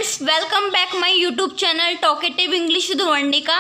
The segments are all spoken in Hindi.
Friends, welcome back my YouTube channel talkative English with Varnika.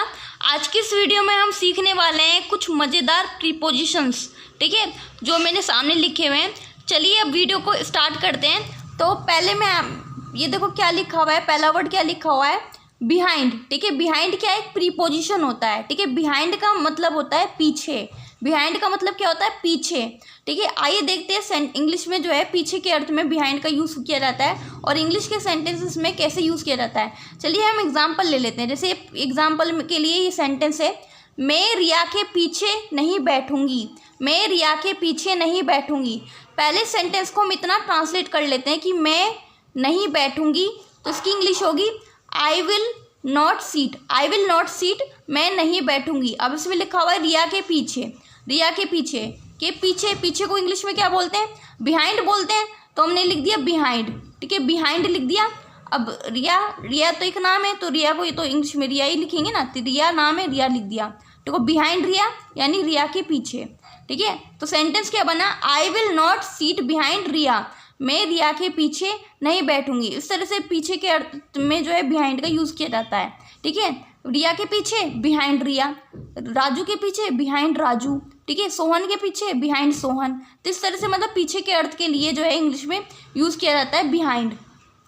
आज की इस वीडियो में हम सीखने वाले हैं कुछ मज़ेदार प्रीपोजिशंस, ठीक है, जो मैंने सामने लिखे हुए हैं। चलिए अब वीडियो को स्टार्ट करते हैं। तो पहले मैं ये देखो क्या लिखा हुआ है, पहला वर्ड क्या लिखा हुआ है, बिहाइंड। ठीक है, बिहाइंड क्या एक प्रीपोजिशन होता है। ठीक है, बिहाइंड का मतलब होता है पीछे। बिहाइंड का मतलब क्या होता है, पीछे। ठीक है, आइए देखते हैं इंग्लिश में जो है पीछे के अर्थ में बिहाइंड का यूज़ किया जाता है और इंग्लिश के सेंटेंसेस में कैसे यूज़ किया जाता है। चलिए हम एग्जांपल ले लेते हैं। जैसे एग्जांपल के लिए ये सेंटेंस है, मैं रिया के पीछे नहीं बैठूंगी। मैं रिया के पीछे नहीं बैठूंगी। पहले सेंटेंस को हम इतना ट्रांसलेट कर लेते हैं कि मैं नहीं बैठूंगी, तो इसकी इंग्लिश होगी आई will not seat. I will not seat, मैं नहीं बैठूंगी। अब इसमें लिखा हुआ है रिया के पीछे। रिया के पीछे के पीछे, पीछे को इंग्लिश में क्या बोलते हैं, बिहाइंड बोलते हैं। तो हमने लिख दिया बिहाइंड। ठीक है, बिहाइंड लिख दिया। अब रिया, रिया तो एक नाम है, तो रिया को ये तो इंग्लिश में रिया ही लिखेंगे ना, तो रिया नाम है, रिया लिख दिया। देखो बिहाइंड रिया यानी रिया के पीछे। ठीक है, तो सेंटेंस क्या बना, I will not seat behind Riya. मैं रिया के पीछे नहीं बैठूंगी। इस तरह से पीछे के अर्थ में जो है बिहाइंड का यूज़ किया जाता है। ठीक है, रिया के पीछे बिहाइंड रिया, राजू के पीछे बिहाइंड राजू। ठीक है, सोहन के पीछे बिहाइंड सोहन। तो इस तरह से मतलब पीछे के अर्थ के लिए जो है इंग्लिश में यूज़ किया जाता है बिहाइंड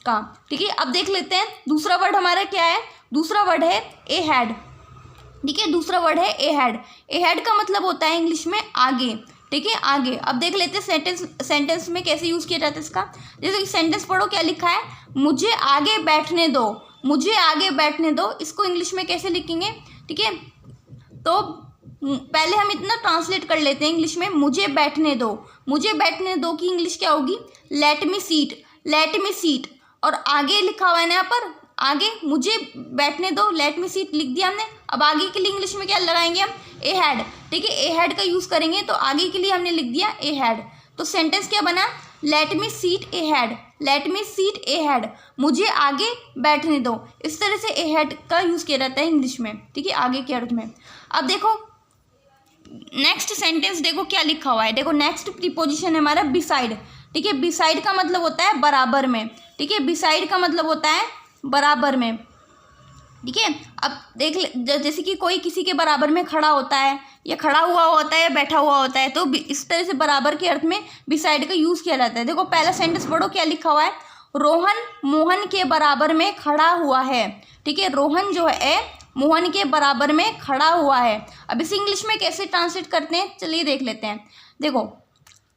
का। ठीक है, अब देख लेते हैं दूसरा वर्ड हमारा क्या है। दूसरा वर्ड है ए हैड। ठीक है, दूसरा वर्ड है ए हैड। ए हैड का मतलब होता है इंग्लिश में आगे। ठीक है, आगे। अब देख लेते हैं सेंटेंस में कैसे यूज़ किया जाता है इसका। जैसे कि सेंटेंस पढ़ो, क्या लिखा है, मुझे आगे बैठने दो। मुझे आगे बैठने दो, इसको इंग्लिश में कैसे लिखेंगे। ठीक है, तो पहले हम इतना ट्रांसलेट कर लेते हैं इंग्लिश में, मुझे बैठने दो। मुझे बैठने दो की इंग्लिश क्या होगी, let me seat. Let me seat, और आगे लिखा हुआ है ना यहाँ पर, आगे मुझे बैठने दो, लेट मी सीट लिख दिया हमने। अब आगे के लिए इंग्लिश में क्या लगाएंगे हम, ए हैड। ठीक है, ए हैड का यूज़ करेंगे, तो आगे के लिए हमने लिख दिया ए हैड। तो सेंटेंस क्या बना, let me seat A had. Let me seat A had, मुझे आगे बैठने दो। इस तरह से ए हैड का यूज़ किया जाता है इंग्लिश में। ठीक है, आगे के अर्थ में। अब देखो नेक्स्ट सेंटेंस, देखो क्या लिखा हुआ है। देखो नेक्स्ट प्रीपोजिशन है हमारा बिसाइड। ठीक है, बिसाइड का मतलब होता है बराबर में। ठीक है, बिसाइड का मतलब होता है बराबर में। ठीक है, अब देख जैसे कि कोई किसी के बराबर में खड़ा होता है, या खड़ा हुआ होता है, या बैठा हुआ होता है, तो इस तरह से बराबर के अर्थ में बिसाइड का यूज़ किया जाता है। देखो पहला सेंटेंस पढ़ो, क्या लिखा हुआ है, रोहन मोहन के बराबर में खड़ा हुआ है। ठीक है, रोहन जो है मोहन के बराबर में खड़ा हुआ है। अब इसे इंग्लिश में कैसे ट्रांसलेट करते हैं, चलिए देख लेते हैं। देखो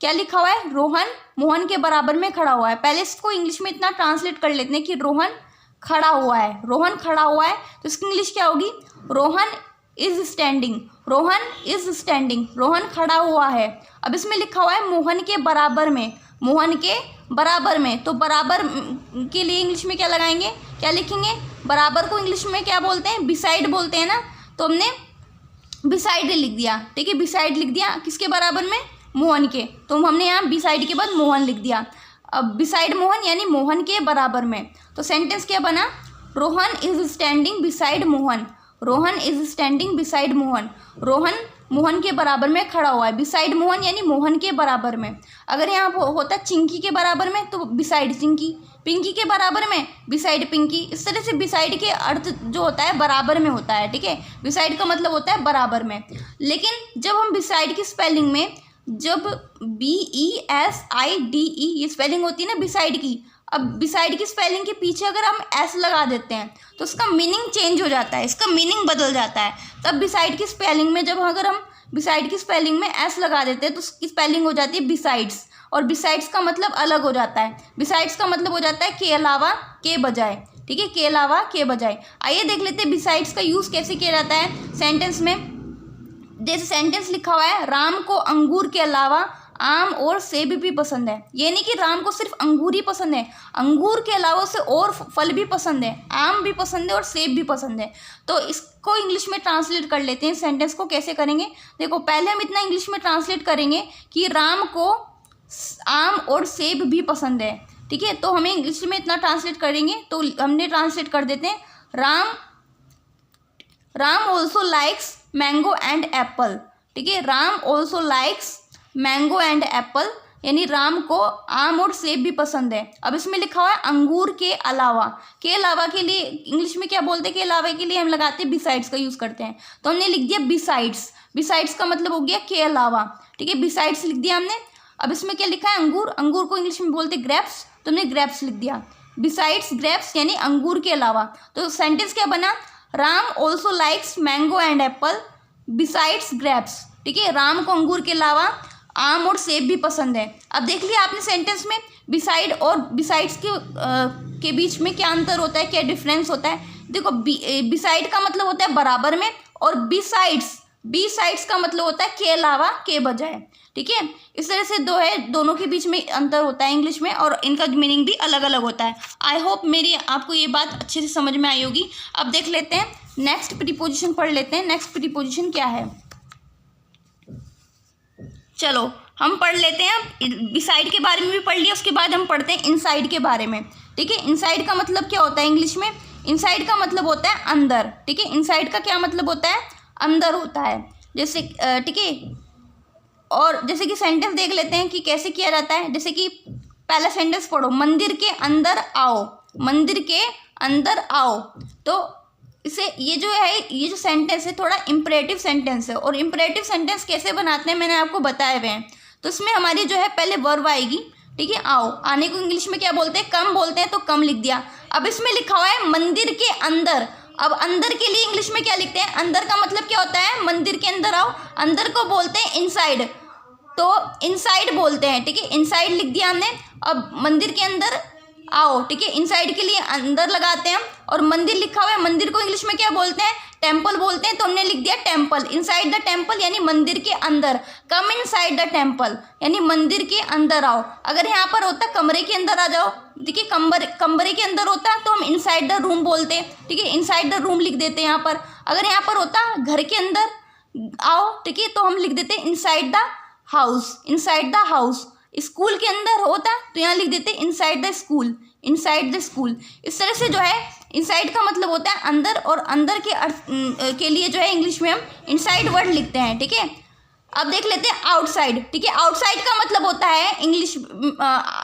क्या लिखा हुआ है, रोहन मोहन के बराबर में खड़ा हुआ है। पहले इसको इंग्लिश में इतना ट्रांसलेट कर लेते हैं कि रोहन खड़ा हुआ है। रोहन खड़ा हुआ है, तो इसकी इंग्लिश क्या होगी, Rohan is standing. Rohan is standing, Rohan खड़ा हुआ है। अब इसमें लिखा हुआ है मोहन के बराबर में। मोहन के बराबर में, तो बराबर के लिए इंग्लिश में क्या लगाएंगे, क्या लिखेंगे, बराबर को इंग्लिश में क्या बोलते हैं, बिसाइड बोलते हैं ना, तो हमने बिसाइड लिख दिया। ठीक है, बिसाइड लिख दिया, किसके बराबर में, मोहन के, तो हमने यहाँ बिसाइड के बाद मोहन लिख दिया। अब बिसाइड मोहन यानी मोहन के बराबर में। तो सेंटेंस क्या बना, Rohan is standing beside Mohan. Rohan is standing beside Mohan, Rohan Mohan के बराबर में खड़ा हुआ है। बिसाइड मोहन यानी मोहन के बराबर में। अगर यहाँ होता चिंकी के बराबर में, तो बिसाइड चिंकी। पिंकी के बराबर में, बिसाइड पिंकी। इस तरह से बिसाइड के अर्थ जो होता है बराबर में होता है। ठीक है, बिसाइड का मतलब होता है बराबर में। लेकिन जब हम बिसाइड की स्पेलिंग में, जब BESIDE ये स्पेलिंग होती है ना बिसाइड की, अब बिसाइड की स्पेलिंग के पीछे अगर हम एस लगा देते हैं, तो उसका मीनिंग चेंज हो जाता है, इसका मीनिंग बदल जाता है। तब बिसाइड की स्पेलिंग में जब अगर हम बिसाइड की स्पेलिंग में एस लगा देते हैं, तो उसकी स्पेलिंग हो जाती है बिसाइड्स, और बिसाइड्स का मतलब अलग हो जाता है। बिसाइड्स का मतलब हो जाता है के अलावा, के बजाय। ठीक है, के अलावा, के बजाय। आइए देख लेते हैं बिसाइड्स का यूज़ कैसे किया जाता है सेंटेंस में। जैसे सेंटेंस लिखा हुआ है, राम को अंगूर के अलावा आम और सेब भी पसंद है। ये नहीं कि राम को सिर्फ अंगूर ही पसंद है, अंगूर के अलावा उसे और फल भी पसंद है, आम भी पसंद है और सेब भी पसंद है। तो इसको इंग्लिश में ट्रांसलेट कर लेते हैं। सेंटेंस को कैसे करेंगे, देखो पहले हम इतना इंग्लिश में ट्रांसलेट करेंगे कि राम को आम और सेब भी पसंद है। ठीक है, तो हमें इंग्लिश में इतना ट्रांसलेट करेंगे, तो हमने ट्रांसलेट कर देते हैं, Ram also likes mango and Apple. ठीक है, Ram also likes mango and Apple, यानी राम को आम और सेब भी पसंद है। अब इसमें लिखा हुआ है अंगूर के अलावा। के अलावा के लिए इंग्लिश में क्या बोलते हैं? के अलावा के लिए हम लगाते हैं बिसाइड्स का यूज़ करते हैं, तो हमने लिख दिया बिसाइड्स। बिसाइड्स का मतलब हो गया के अलावा, ठीक है, बिसाइड्स लिख दिया हमने। अब इसमें क्या लिखा है? अंगूर। अंगूर को इंग्लिश में बोलते हैं ग्रेप्स, तो हमने ग्रेप्स लिख दिया। बिसाइड्स ग्रेप्स यानी अंगूर के अलावा। तो सेंटेंस क्या बना? Ram also likes mango and Apple besides grapes, ठीक है। राम को अंगूर के अलावा आम और सेब भी पसंद है। अब देख लिया आपने सेंटेंस में बिसाइड और बिसाइड्स के बीच में क्या अंतर होता है, क्या डिफरेंस होता है। देखो बिसाइड का मतलब होता है बराबर में, और बिसाइड्स का मतलब होता है के अलावा, के बजाय, ठीक है। इस तरह से दोनों के बीच में अंतर होता है इंग्लिश में, और इनका मीनिंग भी अलग अलग होता है। आई होप मेरी आपको ये बात अच्छे से समझ में आई होगी। अब देख लेते हैं नेक्स्ट प्रीपोजिशन पढ़ लेते हैं। नेक्स्ट प्रीपोजिशन क्या है, चलो हम पढ़ लेते हैं। बिसाइड के बारे में भी पढ़ लिया, उसके बाद हम पढ़ते हैं इनसाइड के बारे में, ठीक है। इनसाइड का मतलब क्या होता है इंग्लिश में? इनसाइड का मतलब होता है अंदर, ठीक है। इनसाइड का क्या मतलब होता है? अंदर होता है, जैसे, ठीक है। और जैसे कि सेंटेंस देख लेते हैं कि कैसे किया जाता है। जैसे कि पहला सेंटेंस पढ़ो, मंदिर के अंदर आओ, मंदिर के अंदर आओ। तो इसे ये जो सेंटेंस है थोड़ा इम्परेटिव सेंटेंस है, और इम्परेटिव सेंटेंस कैसे बनाते हैं मैंने आपको बताए हुए हैं। तो इसमें हमारी जो है पहले वर्ब आएगी, ठीक है। आओ, आने को इंग्लिश में क्या बोलते हैं? कम बोलते हैं, तो कम लिख दिया। अब इसमें लिखा हुआ है मंदिर के अंदर। अब अंदर के लिए इंग्लिश में क्या लिखते हैं? अंदर का मतलब क्या होता है? मंदिर के अंदर आओ। अंदर को बोलते हैं इनसाइड, तो इनसाइड बोलते हैं, ठीक है। इनसाइड लिख दिया हमने। अब मंदिर के अंदर आओ, ठीक है। इनसाइड के लिए अंदर लगाते हैं, और मंदिर लिखा हुआ है, मंदिर को इंग्लिश में क्या बोलते हैं? टेम्पल बोलते हैं, तो हमने लिख दिया टेम्पल। इनसाइड द टेम्पल यानी मंदिर के अंदर। कम इनसाइड द टेम्पल यानी मंदिर के अंदर आओ। अगर यहाँ पर होता कमरे के अंदर आ जाओ, ठीक है, कमरे के अंदर होता तो हम इनसाइड द रूम बोलते हैं, ठीक है। इनसाइड द रूम लिख देते हैं यहाँ पर। अगर यहाँ पर होता घर के अंदर आओ, ठीक है, तो हम लिख देते inside the house, inside the house. School के अंदर होता तो यहाँ लिख देते inside the school, inside the school. इस तरह से जो है इनसाइड का मतलब होता है अंदर, और अंदर के अर्थ के लिए जो है इंग्लिश में हम इनसाइड वर्ड लिखते हैं, ठीक है। अब देख लेते हैं आउटसाइड, ठीक है। आउटसाइड का मतलब होता है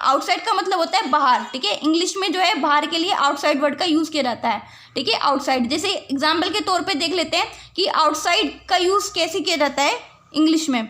आउटसाइड का मतलब होता है बाहर, ठीक है। इंग्लिश में जो है बाहर के लिए आउटसाइड वर्ड का यूज़ किया जाता है, ठीक है। आउटसाइड, जैसे एग्जाम्पल के तौर पर देख लेते हैं कि आउटसाइड का यूज़ कैसे किया जाता है इंग्लिश में,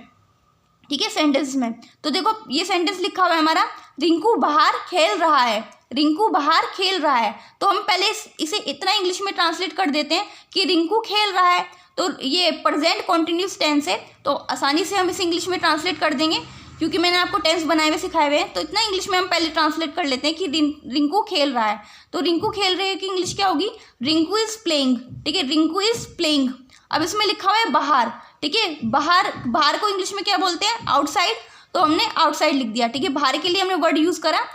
ठीक है, सेंटेंस में। तो देखो ये सेंटेंस लिखा हुआ है हमारा, रिंकू बाहर खेल रहा है, रिंकू बाहर खेल रहा है। तो हम पहले इसे इतना इंग्लिश में ट्रांसलेट कर देते हैं कि रिंकू खेल रहा है, तो ये प्रेजेंट कॉन्टिन्यूस टेंस है, तो आसानी से हम इसे इंग्लिश में ट्रांसलेट कर देंगे, क्योंकि मैंने आपको टेंस बनाए हुए सिखाए हुए हैं। तो इतना इंग्लिश में हम पहले ट्रांसलेट कर लेते हैं कि रिंकू खेल रहा है। तो रिंकू खेल रहे हैं कि इंग्लिश क्या होगी? रिंकू इज़ प्लेइंग, ठीक है, रिंकू इज़ प्लेइंग। अब इसमें लिखा हुआ है बाहर, ठीक है। बाहर को इंग्लिश में क्या बोलते हैं? आउटसाइड, तो हमने आउटसाइड लिख दिया, ठीक है। बाहर के लिए हमने वर्ड यूज़ करा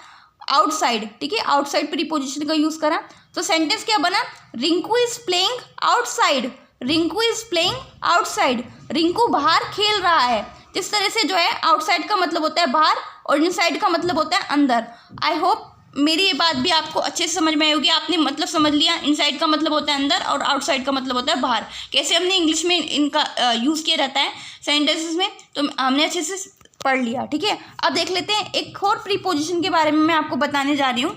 आउटसाइड, ठीक है, आउटसाइड प्रीपोजिशन का यूज़ करा। तो सेंटेंस क्या बना? Rinku is playing outside, Rinku is playing outside. Rinku बाहर खेल रहा है। इस तरह से जो है आउटसाइड का मतलब होता है बाहर, और इनसाइड का मतलब होता है अंदर। आई होप मेरी ये बात भी आपको अच्छे से समझ में आई होगी। आपने मतलब समझ लिया, इनसाइड का मतलब होता है अंदर, और आउटसाइड का मतलब होता है बाहर। कैसे हमने इंग्लिश में इनका यूज़ किया रहता है सेंटेंसेस में, तो हमने अच्छे से पढ़ लिया, ठीक है। अब देख लेते हैं एक और प्रीपोजिशन के बारे में मैं आपको बताने जा रही हूँ,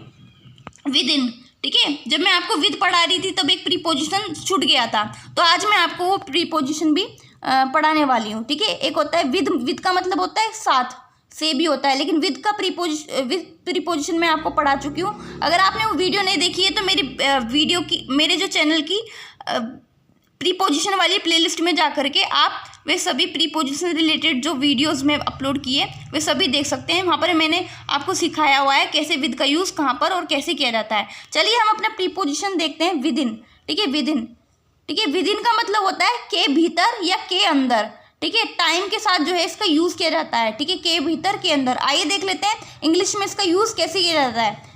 विद इन, ठीक है। जब मैं आपको विद पढ़ा रही थी तब एक प्रीपोजिशन छूट गया था, तो आज मैं आपको वो प्रीपोजिशन भी पढ़ाने वाली हूँ, ठीक है। एक होता है विद, विद का मतलब होता है साथ, से भी होता है, लेकिन विद का प्रीपोजिशन मैं आपको पढ़ा चुकी हूँ। अगर आपने वो वीडियो नहीं देखी है तो मेरे जो चैनल की प्रीपोजिशन वाली प्लेलिस्ट में जा करके आप वे सभी प्रीपोजिशन रिलेटेड जो वीडियोस में अपलोड किए वे सभी देख सकते हैं। वहाँ पर मैंने आपको सिखाया हुआ है कैसे विद का यूज़ कहाँ पर और कैसे किया जाता है। चलिए हम अपना प्रीपोजिशन देखते हैं, विद इन, ठीक है। विद इन, ठीक है। विद इन का मतलब होता है के भीतर या के अंदर, ठीक है। टाइम के साथ जो है इसका यूज़ किया जाता है, ठीक है, के भीतर के अंदर। आइए देख लेते हैं इंग्लिश में इसका यूज़ कैसे किया जाता है।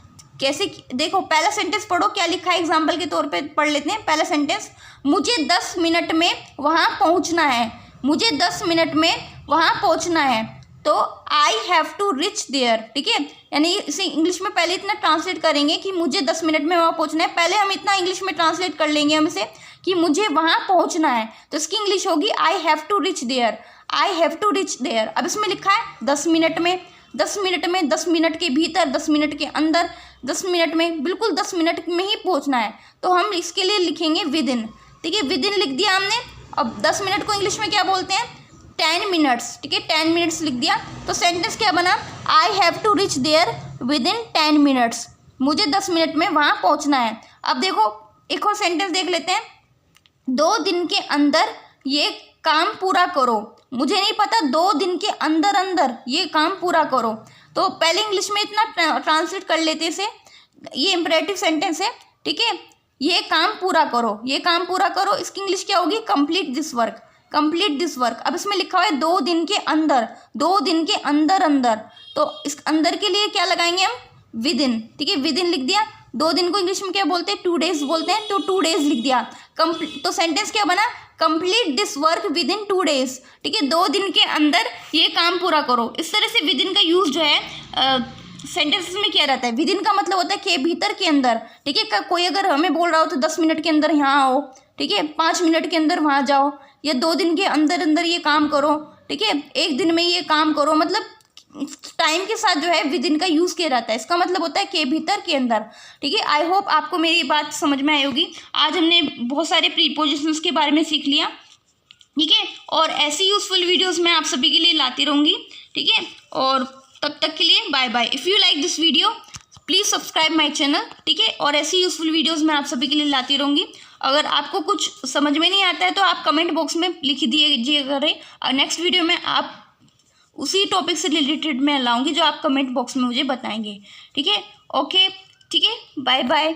कैसे, देखो पहला सेंटेंस पढ़ो क्या लिखा है, एग्जाम्पल के तौर पे पढ़ लेते हैं। पहला सेंटेंस, मुझे 10 मिनट में वहाँ पहुँचना है, मुझे 10 मिनट में वहाँ पहुँचना है। तो I have to reach there, ठीक है। यानी इसे इंग्लिश में पहले इतना ट्रांसलेट करेंगे कि मुझे 10 मिनट में वहाँ पहुँचना है। पहले हम इतना इंग्लिश में ट्रांसलेट कर लेंगे हम इसे कि मुझे वहाँ पहुँचना है, तो इसकी इंग्लिश होगी I have to reach there, I have to reach there. अब इसमें लिखा है 10 मिनट में, 10 मिनट में, 10 मिनट के भीतर, 10 मिनट के अंदर, 10 मिनट में, बिल्कुल 10 मिनट में ही पहुंचना है। तो हम इसके लिए लिखेंगे विद इन। ठीक है, विद इन लिख दिया हमने। अब 10 मिनट को इंग्लिश में क्या बोलते हैं? 10 मिनट्स। ठीक है, 10 मिनट्स लिख दिया। तो सेंटेंस क्या बना? I have to reach there within 10 minutes. मुझे 10 मिनट में वहाँ पहुँचना है। अब देखो एक और सेंटेंस देख लेते हैं। 2 दिन के अंदर ये काम पूरा करो। मुझे नहीं पता, 2 दिन के अंदर अंदर ये काम पूरा करो। तो पहले इंग्लिश में इतना ट्रांसलेट कर लेते इसे। ये इम्परेटिव सेंटेंस है। ठीक है, ये काम पूरा करो, ये काम पूरा करो। इसकी इंग्लिश क्या होगी? Complete this work, complete this work. अब इसमें लिखा हुआ है 2 दिन के अंदर, 2 दिन के अंदर अंदर। तो इस अंदर के लिए क्या लगाएंगे हम? With in. ठीक है, विद इन लिख दिया। 2 दिन को इंग्लिश में क्या बोलते हैं? 2 डेज बोलते हैं। तो 2 डेज लिख दिया। तो सेंटेंस क्या बना? Complete this work with in 2 days. ठीक है, 2 दिन के अंदर ये काम पूरा करो। इस तरह से विद इन का यूज जो है सेंटेंसेस में क्या रहता है? विद इन का मतलब होता है के भीतर, के अंदर। ठीक है, कोई अगर हमें बोल रहा हो तो 10 मिनट के अंदर यहाँ आओ। ठीक है, 5 मिनट के अंदर वहाँ जाओ, या 2 दिन के अंदर अंदर ये काम करो। ठीक है, 1 दिन में ये काम करो। मतलब टाइम के साथ जो है विद इन का यूज़ किया जाता है। इसका मतलब होता है के भीतर, के अंदर। ठीक है, आई होप आपको मेरी बात समझ में आई होगी। आज हमने बहुत सारे प्रीपोजिशंस के बारे में सीख लिया। ठीक है, और ऐसी यूजफुल वीडियोस मैं आप सभी के लिए लाती रहूँगी। ठीक है, और तब तक के लिए bye bye. If you like this video please subscribe my channel. ठीक है, और ऐसी यूजफुल वीडियोस मैं आप सभी के लिए लाती रहूँगी। अगर आपको कुछ समझ में नहीं आता है तो आप कमेंट बॉक्स में लिख दीजिए करें, और नेक्स्ट वीडियो में आप उसी टॉपिक से रिलेटेड मैं लाऊंगी जो आप कमेंट बॉक्स में मुझे बताएंगे। ठीक है, ओके, ठीक है, बाय बाय।